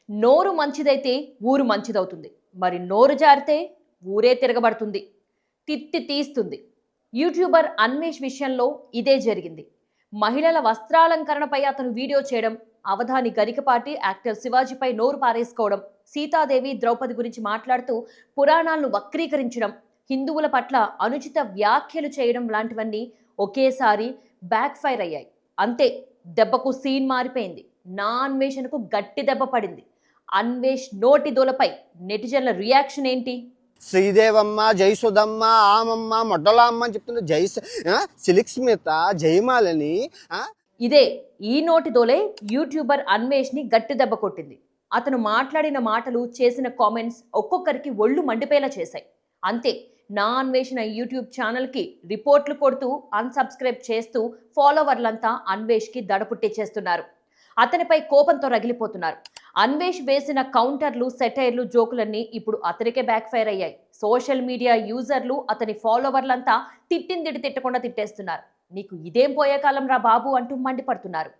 నోరు మంచిదైతే ఊరు మంచిదవుతుంది. మరి నోరు జారితే ఊరే తిరగబడుతుంది, తిత్తి తీస్తుంది. యూట్యూబర్ అన్వేష్ విషయంలో ఇదే జరిగింది. మహిళల వస్త్రాలంకరణపై అతను వీడియో చేయడం, అవధాని గరికపాటి యాక్టర్ శివాజీపై నోరు పారేసుకోవడం, సీతాదేవి ద్రౌపది గురించి మాట్లాడుతూ పురాణాలను వక్రీకరించడం, హిందువుల పట్ల అనుచిత వ్యాఖ్యలు చేయడం లాంటివన్నీ ఒకేసారి బ్యాక్ ఫైర్ అయ్యాయి. అంతే, దెబ్బకు సీన్ మారిపోయింది. నా అన్వేషణకు గట్టి దెబ్బ పడింది. అన్వేష్ నోటి దూలపై నెటిజన్ల రియాక్షన్ ఏంటి? శ్రీదేవమ్మ, జయసుధమ్మ, ఆమమ్మ, మొడ్డలమ్మ అని చెప్తున్న సిలిక్ స్మిత, జయమాలని. ఇదే ఈ నోటి దోలే యూట్యూబర్ అన్వేష్ ని గట్టి దెబ్బ కొట్టింది. అతను మాట్లాడిన మాటలు, చేసిన కామెంట్స్ ఒక్కొక్కరికి ఒళ్ళు మండిపోయేలా చేశాయి. అంతే, నా అన్వేషణ యూట్యూబ్ ఛానల్కి రిపోర్ట్లు కొడుతూ అన్సబ్స్క్రైబ్ చేస్తూ ఫాలోవర్లంతా అన్వేష్కి దడ పుట్టించేస్తున్నారు. అతనిపై కోపంతో రగిలిపోతున్నారు. అన్వేష్ వేసిన కౌంటర్లు, సెటైర్లు, జోకులన్నీ ఇప్పుడు అతనికే బ్యాక్ ఫైర్ అయ్యాయి. సోషల్ మీడియా యూజర్లు, అతని ఫాలోవర్లంతా తిట్టిందిటి తిట్టకుండా తిట్టేస్తున్నారు. నీకు ఇదేం పోయే కాలం రా బాబు అంటూ మండిపడుతున్నారు.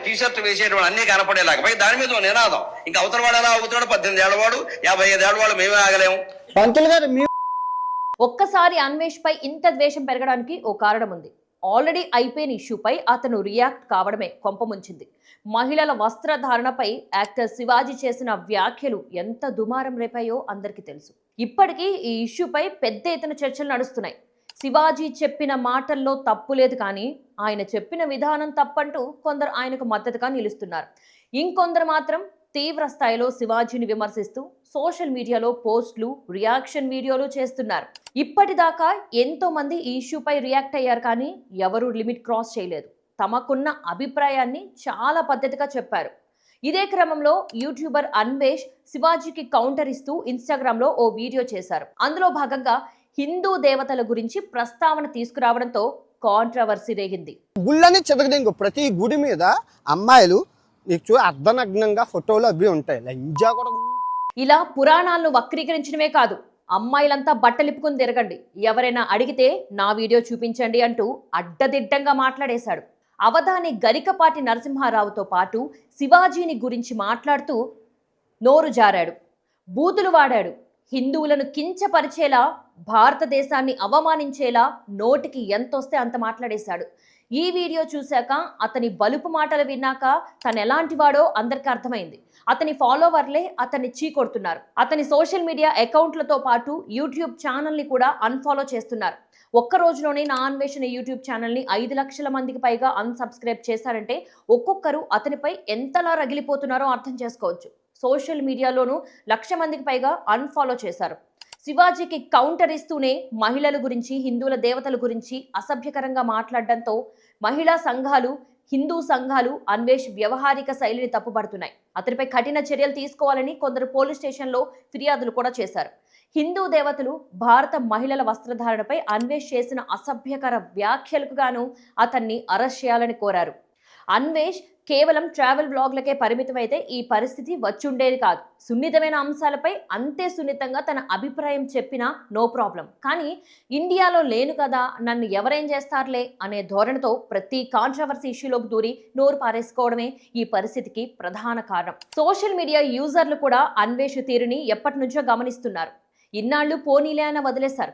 టీషర్ట్ వేసేటువంటి అన్ని కనపడేలాగా దాని మీద నినాదం. ఇంకా అవతల వాడు ఎలా అవుతాడు? 18 ఏళ్ళవాడు, 55 ఏళ్ళవాడు, మేమే ఆగలేము. పంతులు గారు, ఒక్కసారి అన్వేష్ పై ఇంత ద్వేషం పెరగడానికి ఓ కారణం ఉంది. ఆల్రెడీ అయిపోయిన ఇష్యూపై అతను రియాక్ట్ కావడమే కొంపముంచింది. మహిళల వస్త్రధారణపై యాక్టర్ శివాజీ చేసిన వ్యాఖ్యలు ఎంత దుమారం రేపాయో అందరికీ తెలుసు. ఇప్పటికీ ఈ ఇష్యూపై పెద్ద ఎత్తున చర్చలు నడుస్తున్నాయి. శివాజీ చెప్పిన మాటల్లో తప్పు లేదు, కానీ ఆయన చెప్పిన విధానం తప్పంటూ కొందరు ఆయనకు మద్దతుగా నిలుస్తున్నారు. ఇంకొందరు మాత్రం తీవ్ర స్థాయిలో శివాజీని విమర్శిస్తూ సోషల్ మీడియాలో పోస్టులు, రియాక్షన్ వీడియోలు చేస్తున్నారు. ఇప్పటిదాకా ఎంతో మంది ఈ ఇష్యూపై రియాక్ట్ అయ్యారు, కానీ ఎవరూ లిమిట్ క్రాస్ చేయలేదు. తమకున్న అభిప్రాయాన్ని చాలా పద్ధతిగా చెప్పారు. ఇదే క్రమంలో యూట్యూబర్ అన్వేష్ శివాజీకి కౌంటర్ ఇస్తూ ఇన్స్టాగ్రామ్లో ఓ వీడియో చేశారు. అందులో భాగంగా హిందూ దేవతల గురించి ప్రస్తావన తీసుకురావడంతో కాంట్రవర్సీ రేగింది. గుళ్ళని చెదగదింగు, ప్రతి గుడి మీద అమ్మాయిలు నీకు అర్ధనగ్నంగా ఫోటోలు అవి ఉంటాయి. లంజా కూడా. ఇలా పురాణాలను వక్రీకరించడమే కాదు, అమ్మాయిలంతా బట్టలిప్పుకుని తిరగండి, ఎవరైనా అడిగితే నా వీడియో చూపించండి అంటూ అడ్డదిడ్డంగా మాట్లాడేశాడు. అవధాని గరికపాటి నరసింహారావుతో పాటు శివాజీని గురించి మాట్లాడుతూ నోరు జారాడు, బూతులు వాడాడు. హిందువులను కించపరిచేలా, భారతదేశాన్ని అవమానించేలా నోటికి ఎంతొస్తే అంత మాట్లాడేశాడు. ఈ వీడియో చూశాక, అతని బలుపు మాటలు విన్నాక తను ఎలాంటి వాడో అందరికీ అర్థమైంది. అతని ఫాలోవర్లే అతన్ని చీకొడుతున్నారు. అతని సోషల్ మీడియా అకౌంట్లతో పాటు యూట్యూబ్ ఛానల్ని కూడా అన్ఫాలో చేస్తున్నారు. ఒక్క రోజులోనే నా అన్వేషణ యూట్యూబ్ ఛానల్ని 5 లక్షల మందికి పైగా అన్సబ్స్క్రైబ్ చేశారంటే ఒక్కొక్కరు అతనిపై ఎంతలా రగిలిపోతున్నారో అర్థం చేసుకోవచ్చు. సోషల్ మీడియాలోనూ 1,00,000 మందికి పైగా అన్ఫాలో చేశారు. శివాజీకి కౌంటర్ ఇస్తూనే మహిళల గురించి, హిందువుల దేవతల గురించి అసభ్యకరంగా మాట్లాడడంతో మహిళా సంఘాలు, హిందూ సంఘాలు అన్వేష్ వ్యవహారిక శైలిని తప్పుపడుతున్నాయి. అతనిపై కఠిన చర్యలు తీసుకోవాలని కొందరు పోలీస్ స్టేషన్లో ఫిర్యాదులు కూడా చేశారు. హిందూ దేవతలు, భారత మహిళల వస్త్రధారణపై అన్వేష్ చేసిన అసభ్యకర వ్యాఖ్యలకు గాను అతన్ని అరెస్ట్ చేయాలని కోరారు. అన్వేష్ కేవలం ట్రావెల్ బ్లాగ్లకే పరిమితమైతే ఈ పరిస్థితి వచ్చుండేది కాదు. సున్నితమైన అంశాలపై అంతే సున్నితంగా తన అభిప్రాయం చెప్పినా నో ప్రాబ్లం. కానీ ఇండియాలో లేను కదా, నన్ను ఎవరేం చేస్తారులే అనే ధోరణితో ప్రతి కాంట్రవర్సీ ఇష్యూలోకి దూరి నోరు పారేసుకోవడమే ఈ పరిస్థితికి ప్రధాన కారణం. సోషల్ మీడియా యూజర్లు కూడా అన్వేష్ తీరుని ఎప్పటి నుంచో గమనిస్తున్నారు. ఇన్నాళ్ళు పోనీలే అని వదిలేశారు,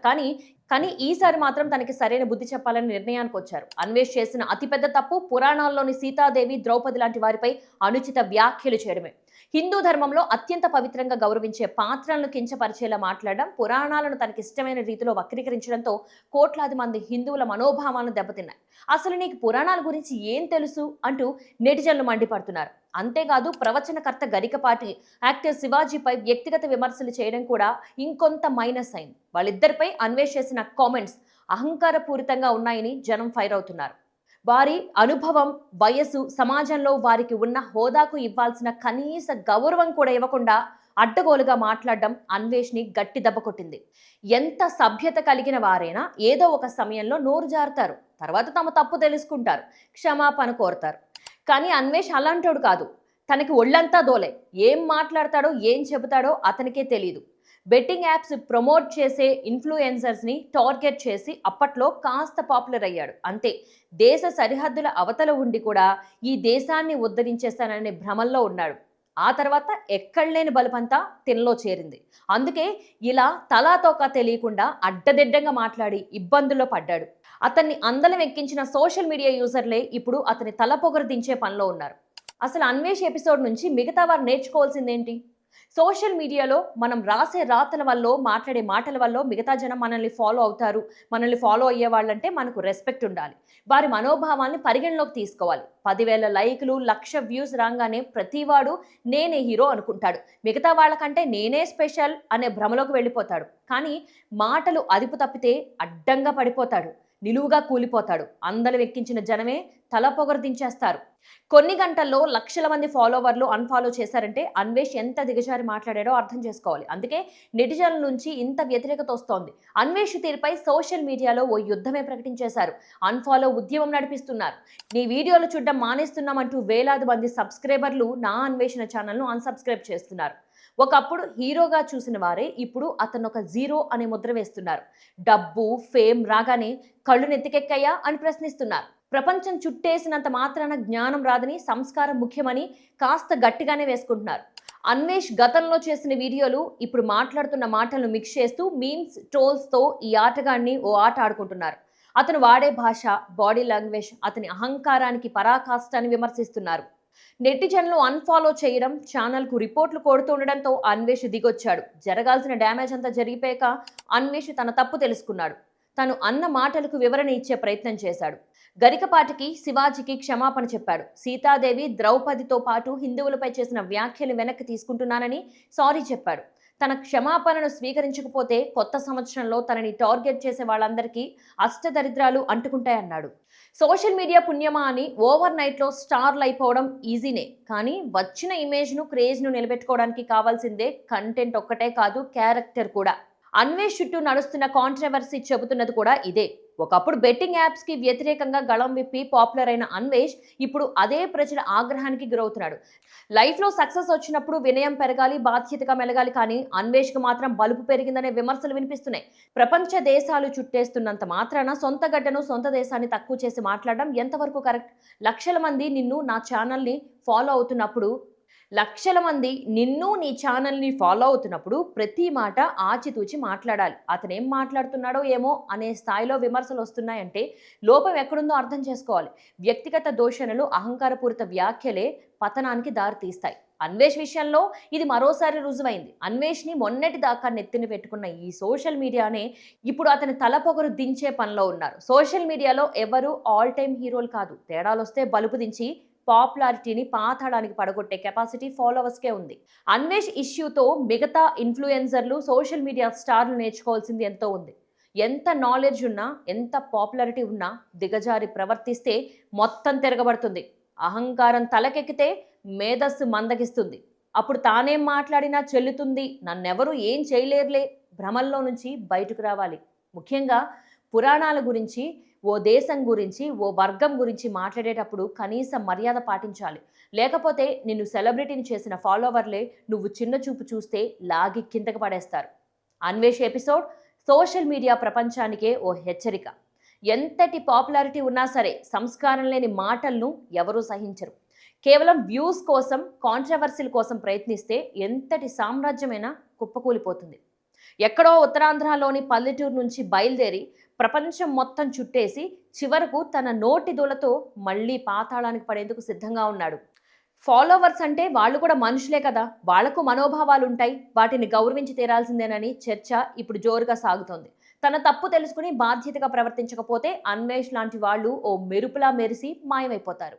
కానీ ఈసారి మాత్రం తనకి సరైన బుద్ధి చెప్పాలని నిర్ణయానికి వచ్చారు. అన్వేష్ చేసిన అతిపెద్ద తప్పు పురాణాల్లోని సీతాదేవి, ద్రౌపది లాంటి వారిపై అనుచిత వ్యాఖ్యలు చేయడమే. హిందూ ధర్మంలో అత్యంత పవిత్రంగా గౌరవించే పాత్రలను కించపరిచేలా మాట్లాడడం, పురాణాలను తనకిష్టమైన రీతిలో వక్రీకరించడంతో కోట్లాది మంది హిందువుల మనోభావాలను దెబ్బతిన్నాయి. అసలు నీకు పురాణాల గురించి ఏం తెలుసు అంటూ నెటిజన్లు మండిపడుతున్నారు. అంతేకాదు, ప్రవచనకర్త గరికపాటి యాక్టర్ శివాజీపై వ్యక్తిగత విమర్శలు చేయడం కూడా ఇంకొంత మైనస్ అయింది. వాళ్ళిద్దరిపై అన్వేష్ చేసిన కామెంట్స్ అహంకారపూరితంగా ఉన్నాయని జనం ఫైర్ అవుతున్నారు. వారి అనుభవం, వయస్సు, సమాజంలో వారికి ఉన్న హోదాకు ఇవ్వాల్సిన కనీస గౌరవం కూడా ఇవ్వకుండా అడ్డగోలుగా మాట్లాడడం అన్వేష్ని గట్టి దెబ్బ కొట్టింది. ఎంత సభ్యత కలిగిన వారైనా ఏదో ఒక సమయంలో నోరు జారుతారు, తర్వాత తమ తప్పు తెలుసుకుంటారు, క్షమాపణ కోరతారు. కానీ అన్వేష్ అలాంటోడు కాదు. తనకి ఒళ్ళంతా దోలే. ఏం మాట్లాడతాడో, ఏం చెబుతాడో అతనికే తెలియదు. బెట్టింగ్ యాప్స్ ప్రమోట్ చేసే ఇన్ఫ్లుయెన్సర్స్ని టార్గెట్ చేసి అప్పట్లో కాస్త పాపులర్ అయ్యాడు. అంతే, దేశ సరిహద్దుల అవతల ఉండి కూడా ఈ దేశాన్ని ఉద్ధరించేస్తాననే భ్రమల్లో ఉన్నాడు. ఆ తర్వాత ఎక్కడలేని బలుపంతా తినలో చేరింది. అందుకే ఇలా తలాతోక తెలియకుండా అడ్డదిడ్డంగా మాట్లాడి ఇబ్బందుల్లో పడ్డాడు. అతన్ని అందలం ఎక్కించిన సోషల్ మీడియా యూజర్లే ఇప్పుడు అతని తల పొగరు దించే పనిలో ఉన్నారు. అసలు అన్వేష్ ఎపిసోడ్ నుంచి మిగతా వారు నేర్చుకోవాల్సిందేంటి? సోషల్ మీడియాలో మనం రాసే రాతల వల్ల, మాట్లాడే మాటల వల్ల మిగతా జనం మనల్ని ఫాలో అవుతారు. మనల్ని ఫాలో అయ్యే వాళ్ళంటే మనకు రెస్పెక్ట్ ఉండాలి. వారి మనోభావాల్ని పరిగణలోకి తీసుకోవాలి. 10,000 లైకులు, 1,00,000 వ్యూస్ రాగానే ప్రతివాడు నేనే హీరో అనుకుంటాడు. మిగతా వాళ్ళకంటే నేనే స్పెషల్ అనే భ్రమలోకి వెళ్ళిపోతాడు. కానీ మాటలు అదుపు తప్పితే అడ్డంగా పడిపోతాడు. నిలువుగా కూలిపోతాడు. అందలు ఎక్కించిన జనమే తల పొగరు దించేస్తారు. కొన్ని గంటల్లో లక్షల మంది ఫాలోవర్లు అన్ఫాలో చేశారంటే అన్వేష్ ఎంత దిగజారి మాట్లాడాడో అర్థం చేసుకోవాలి. అందుకే నెటిజన్ల నుంచి ఇంత వ్యతిరేకత వస్తోంది. అన్వేష్ తీరుపై సోషల్ మీడియాలో ఓ యుద్ధమే ప్రకటించేశారు. అన్ఫాలో ఉద్యమం నడిపిస్తున్నారు. నీ వీడియోలు చూడడం మానేస్తున్నామంటూ వేలాది మంది సబ్స్క్రైబర్లు నా అన్వేషణ ఛానల్ను అన్సబ్స్క్రైబ్ చేస్తున్నారు. ఒకప్పుడు హీరోగా చూసిన వారే ఇప్పుడు అతను ఒక జీరో అనే ముద్ర వేస్తున్నారు. డబ్బు, ఫేమ్ రాగానే కళ్ళు నెత్తికెక్కాయా అని ప్రశ్నిస్తున్నారు. ప్రపంచం చుట్టేసినంత మాత్రాన జ్ఞానం రాదని, సంస్కారం ముఖ్యమని కాస్త గట్టిగానే వేసుకుంటున్నారు. అన్వేష్ గతంలో చేసిన వీడియోలు ఇప్పుడు మాట్లాడుతున్న మాటలను మిక్స్ చేస్తూ మీమ్స్, ట్రోల్స్తో ఈ ఆటగాడిని ఓ ఆట ఆడుకుంటున్నారు. అతను వాడే భాష, బాడీ లాంగ్వేజ్ అతని అహంకారానికి పరాకాష్ఠాన్ని విమర్శిస్తున్నారు. నెటిజన్లు అన్ఫాలో చేయడం, ఛానల్కు రిపోర్ట్లు కొడుతుండడంతో అన్వేష్ దిగొచ్చాడు. జరగాల్సిన డ్యామేజ్ అంతా జరిగిపోయాక అన్వేష్ తన తప్పు తెలుసుకున్నాడు. తను అన్న మాటలకు వివరణ ఇచ్చే ప్రయత్నం చేశాడు. గరికపాటికి, శివాజీకి క్షమాపణ చెప్పాడు. సీతాదేవి, ద్రౌపదితో పాటు హిందువులపై చేసిన వ్యాఖ్యలు వెనక్కి తీసుకుంటున్నానని సారీ చెప్పాడు. తన క్షమాపణను స్వీకరించకపోతే కొత్త సంవత్సరంలో తనని టార్గెట్ చేసే వాళ్ళందరికీ అష్టదరిద్రాలు అంటుకుంటాయన్నాడు. సోషల్ మీడియా పుణ్యమా అని ఓవర్ నైట్లో స్టార్లు అయిపోవడం ఈజీనే. కానీ వచ్చిన ఇమేజ్ను, క్రేజ్ను నిలబెట్టుకోవడానికి కావాల్సిందే కంటెంట్ ఒక్కటే కాదు, క్యారెక్టర్ కూడా. అన్వేష్ చుట్టూ నడుస్తున్న కాంట్రవర్సీ చెబుతున్నది కూడా ఇదే. ఒకప్పుడు బెట్టింగ్ యాప్స్కి వ్యతిరేకంగా గళం విప్పి పాపులర్ అయిన అన్వేష్ ఇప్పుడు అదే ప్రజల ఆగ్రహానికి గురవుతున్నాడు. లైఫ్లో సక్సెస్ వచ్చినప్పుడు వినయం పెరగాలి, బాధ్యతగా మెలగాలి. కానీ అన్వేష్కి మాత్రం బలుపు పెరిగిందనే విమర్శలు వినిపిస్తున్నాయి. ప్రపంచ దేశాలు చుట్టేస్తున్నంత మాత్రాన సొంత గడ్డను, సొంత దేశాన్ని తక్కువ చేసి మాట్లాడడం ఎంతవరకు కరెక్ట్? లక్షల మంది నిన్ను, నా ఛానల్ని ఫాలో అవుతున్నప్పుడు నీ ఛానల్ని ఫాలో అవుతున్నప్పుడు ప్రతి మాట ఆచితూచి మాట్లాడాలి. అతనేం మాట్లాడుతున్నాడో ఏమో అనే స్థాయిలో విమర్శలు వస్తున్నాయంటే లోపం ఎక్కడుందో అర్థం చేసుకోవాలి. వ్యక్తిగత దూషణలు, అహంకారపూరిత వ్యాఖ్యలే పతనానికి దారి తీస్తాయి. అన్వేష్ విషయంలో ఇది మరోసారి రుజువైంది. అన్వేష్ని మొన్నటి దాకా నెత్తిన పెట్టుకున్న ఈ సోషల్ మీడియానే ఇప్పుడు అతని తల పొగరు దించే పనిలో ఉన్నారు. సోషల్ మీడియాలో ఎవరు ఆల్ టైమ్ హీరోలు కాదు. తేడాలొస్తే బలుపు దించి పాపులారిటీని పాతాడానికి పడగొట్టే కెపాసిటీ ఫాలోవర్స్కే ఉంది. అన్వేష్ ఇష్యూతో మిగతా ఇన్ఫ్లుయెన్సర్లు, సోషల్ మీడియా స్టార్లు నేర్చుకోవాల్సింది ఎంతో ఉంది. ఎంత నాలెడ్జ్ ఉన్నా, ఎంత పాపులారిటీ ఉన్నా దిగజారి ప్రవర్తిస్తే మొత్తం తిరగబడుతుంది. అహంకారం తలకెక్కితే మేధస్సు మందగిస్తుంది. అప్పుడు తానేం మాట్లాడినా చెల్లుతుంది, నన్నెవరూ ఏం చేయలేరులే భ్రమల్లో నుంచి బయటకు రావాలి. ముఖ్యంగా పురాణాల గురించి, ఓ దేశం గురించి, ఓ వర్గం గురించి మాట్లాడేటప్పుడు కనీసం మర్యాద పాటించాలి. లేకపోతే నిన్ను సెలబ్రిటీని చేసిన ఫాలోవర్లే నువ్వు చిన్న చూపు చూస్తే లాగి కిందకి పడేస్తారు. అన్వేష్ ఎపిసోడ్ సోషల్ మీడియా ప్రపంచానికే ఓ హెచ్చరిక. ఎంతటి పాపులారిటీ ఉన్నా సరే సంస్కారం లేని మాటలను ఎవరూ సహించరు. కేవలం వ్యూస్ కోసం, కాంట్రవర్సీల కోసం ప్రయత్నిస్తే ఎంతటి సామ్రాజ్యమైనా కుప్పకూలిపోతుంది. ఎక్కడో ఉత్తరాంధ్రలోని పల్లెటూరు నుంచి బయలుదేరి ప్రపంచం మొత్తం చుట్టేసి చివరకు తన నోటి దూలతో మళ్ళీ పాతాళానికి పడేందుకు సిద్ధంగా ఉన్నాడు. ఫాలోవర్స్ అంటే వాళ్ళు కూడా మనుషులే కదా, వాళ్లకు మనోభావాలు ఉంటాయి, వాటిని గౌరవించి తీరాల్సిందేనని చర్చ ఇప్పుడు జోరుగా సాగుతోంది. తన తప్పు తెలుసుకుని బాధ్యతగా ప్రవర్తించకపోతే అన్వేష్ లాంటి వాళ్ళు ఓ మెరుపులా మెరిసి మాయమైపోతారు.